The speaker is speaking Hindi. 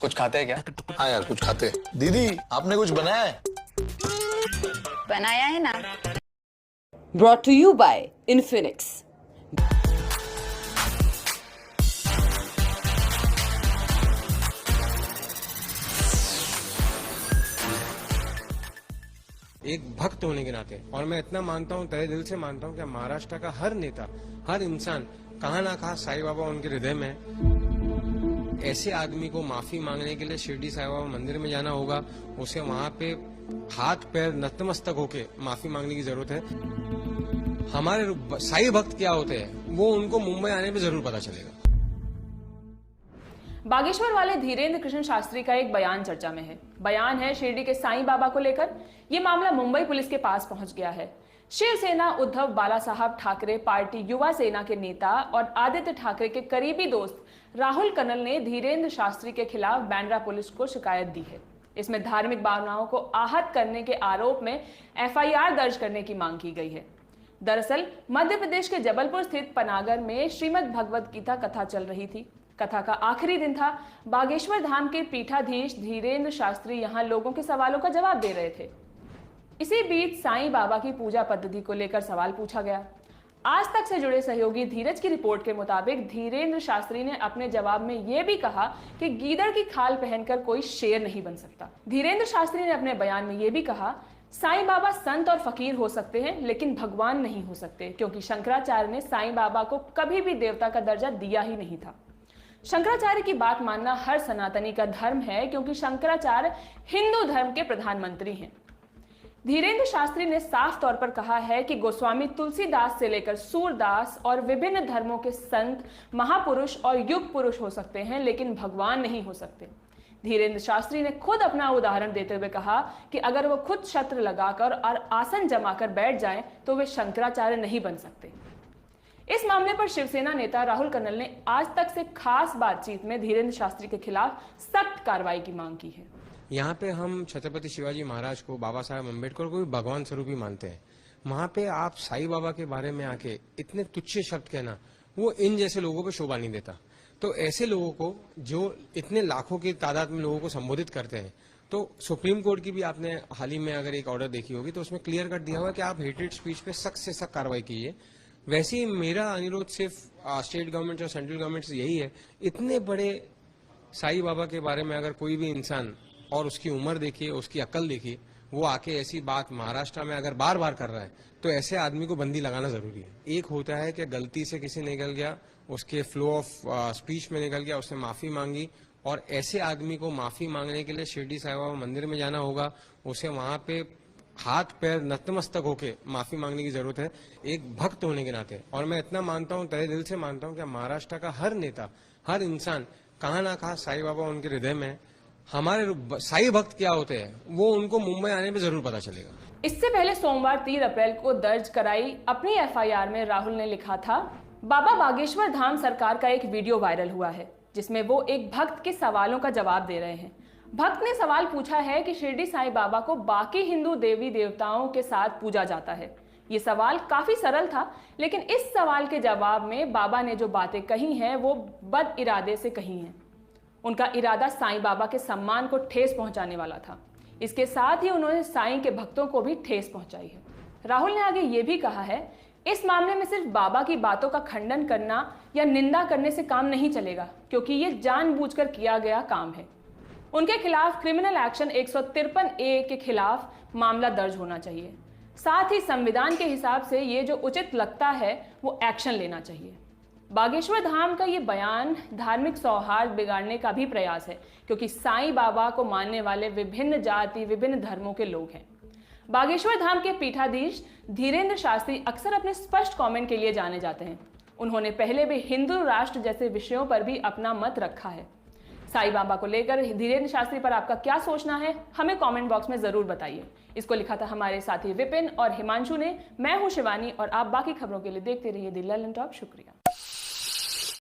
कुछ खाते हैं क्या? हाँ यार कुछ खाते हैं। दीदी आपने कुछ बनाया है? बनाया है ना। Brought to you by Infinix. एक भक्त होने के नाते, और मैं इतना मानता हूँ, तहे दिल से मानता हूँ कि महाराष्ट्र का हर नेता, हर इंसान कहाँ ना कहाँ साईं बाबा उनके हृदय में है। ऐसे आदमी को माफी मांगने के लिए शिरडी साईं बाबा मंदिर में जाना होगा, उसे वहाँ पे हाथ पैर नतमस्तक होके माफी मांगने की जरूरत है। हमारे साईं भक्त क्या होते हैं वो उनको मुंबई आने पे जरूर पता चलेगा। बागेश्वर वाले धीरेन्द्र कृष्ण शास्त्री का एक बयान चर्चा में है। बयान है शिरडी के साईं बाबा को लेकर। ये मामला मुंबई पुलिस के पास पहुंच गया है। शिवसेना उद्धव बाला साहब ठाकरे पार्टी युवा सेना के नेता और आदित्य ठाकरे के करीबी दोस्त राहुल कनल ने धीरेन्द्र शास्त्री के खिलाफ बांद्रा पुलिस को शिकायत दी है। इसमें धार्मिक भावनाओं को आहत करने के आरोप में FIR दर्ज करने की मांग की गई है। दरअसल मध्य प्रदेश के जबलपुर स्थित पनागर में श्रीमद् भगवद गीता कथा चल रही थी। कथा का आखिरी दिन था। बागेश्वर धाम के पीठाधीश धीरेन्द्र शास्त्री यहां लोगों के सवालों का जवाब दे रहे थे। इसी बीच साईं बाबा की पूजा पद्धति को लेकर सवाल पूछा गया। आज तक से जुड़े सहयोगी धीरज की रिपोर्ट के मुताबिक धीरेन्द्र शास्त्री ने अपने जवाब में यह भी कहा कि गीदड़ की खाल पहनकर कोई शेर नहीं बन सकता। धीरेन्द्र शास्त्री ने अपने बयान में यह भी कहा, साईं बाबा संत और फकीर हो सकते हैं लेकिन भगवान नहीं हो सकते, क्योंकि शंकराचार्य ने साईं बाबा को कभी भी देवता का दर्जा दिया ही नहीं था। शंकराचार्य की बात मानना हर सनातनी का धर्म है, क्योंकि शंकराचार्य हिंदू धर्म के प्रधानमंत्री हैं। धीरेन्द्र शास्त्री ने साफ तौर पर कहा है कि गोस्वामी तुलसीदास से लेकर सूरदास और विभिन्न धर्मों के संत महापुरुष और युग पुरुष हो सकते हैं, लेकिन भगवान नहीं हो सकते। धीरेन्द्र शास्त्री ने खुद अपना उदाहरण देते हुए कहा कि अगर वो खुद छत्र लगाकर और आसन जमाकर बैठ जाएं तो वे शंकराचार्य नहीं बन सकते। इस मामले पर शिवसेना नेता राहुल कनल ने आज तक से खास बातचीत में धीरेन्द्र शास्त्री के खिलाफ सख्त कार्रवाई की मांग की है। यहाँ पे हम छत्रपति शिवाजी महाराज को, बाबा साहब अम्बेडकर को भी भगवान स्वरूप ही मानते हैं। वहाँ पे आप साईं बाबा के बारे में आके इतने तुच्छ शब्द कहना, वो इन जैसे लोगों पे शोभा नहीं देता। तो ऐसे लोगों को जो इतने लाखों की तादाद में लोगों को संबोधित करते हैं, तो सुप्रीम कोर्ट की भी आपने हाल ही में अगर एक ऑर्डर देखी होगी तो उसमें क्लियर कट दिया हुआ है कि आप हेटेड स्पीच पे सख्त से सख्त कार्रवाई कीजिए। वैसे ही मेरा अनुरोध सिर्फ स्टेट गवर्नमेंट और सेंट्रल गवर्नमेंट से यही है, इतने बड़े साईं बाबा के बारे में अगर कोई भी इंसान, और उसकी उम्र देखिए, उसकी अकल देखिए, वो आके ऐसी बात महाराष्ट्र में अगर बार बार कर रहा है तो ऐसे आदमी को बंदी लगाना जरूरी है। एक होता है कि गलती से किसी निकल गया, उसके फ्लो ऑफ स्पीच में निकल गया, उसने माफी मांगी, और ऐसे आदमी को माफी मांगने के लिए शिरडी साईं बाबा मंदिर में जाना होगा, उसे वहां पे हाथ पैर नतमस्तक होके माफी मांगने की जरूरत है, एक भक्त होने के नाते। और मैं इतना मानता हूँ, तहे दिल से मानता हूँ कि महाराष्ट्र का हर नेता, हर इंसान कहाँ ना कहाँ साईं बाबा उनके हृदय में है। हमारे साईं भक्त क्या होते हैं वो उनको मुंबई आने पे जरूर पता चलेगा। इससे पहले सोमवार 3 अप्रैल को दर्ज कराई अपनी FIR में राहुल ने लिखा था, बाबा बागेश्वर धाम सरकार का एक वीडियो वायरल हुआ है जिसमें वो एक भक्त के सवालों का जवाब दे रहे हैं। भक्त ने सवाल पूछा है कि शिरडी साईं बाबा को बाकी हिंदू देवी देवताओं के साथ पूजा जाता है। ये सवाल काफी सरल था, लेकिन इस सवाल के जवाब में बाबा ने जो बातें कही हैं वो बद इरादे से कही हैं। उनका इरादा साईं बाबा के सम्मान को ठेस पहुंचाने वाला था। इसके साथ ही उन्होंने साईं के भक्तों को भी ठेस पहुंचाई है। राहुल ने आगे ये भी कहा है, इस मामले में सिर्फ बाबा की बातों का खंडन करना या निंदा करने से काम नहीं चलेगा, क्योंकि ये जानबूझकर किया गया काम है। उनके खिलाफ क्रिमिनल एक्शन 153A के खिलाफ मामला दर्ज होना चाहिए। साथ ही संविधान के हिसाब से ये जो उचित लगता है वो एक्शन लेना चाहिए। बागेश्वर धाम का ये बयान धार्मिक सौहार्द बिगाड़ने का भी प्रयास है, क्योंकि साईं बाबा को मानने वाले विभिन्न जाति, विभिन्न धर्मों के लोग हैं। बागेश्वर धाम के पीठाधीश धीरेन्द्र शास्त्री अक्सर अपने स्पष्ट कमेंट के लिए जाने जाते हैं। उन्होंने पहले भी हिंदू राष्ट्र जैसे विषयों पर भी अपना मत रखा है। साईं बाबा को लेकर धीरेन्द्र शास्त्री पर आपका क्या सोचना है, हमें कमेंट बॉक्स में जरूर बताइए। इसको लिखा था हमारे साथी विपिन और हिमांशु ने। मैं हूं शिवानी और आप बाकी खबरों के लिए देखते रहिए द ललन टॉप। शुक्रिया।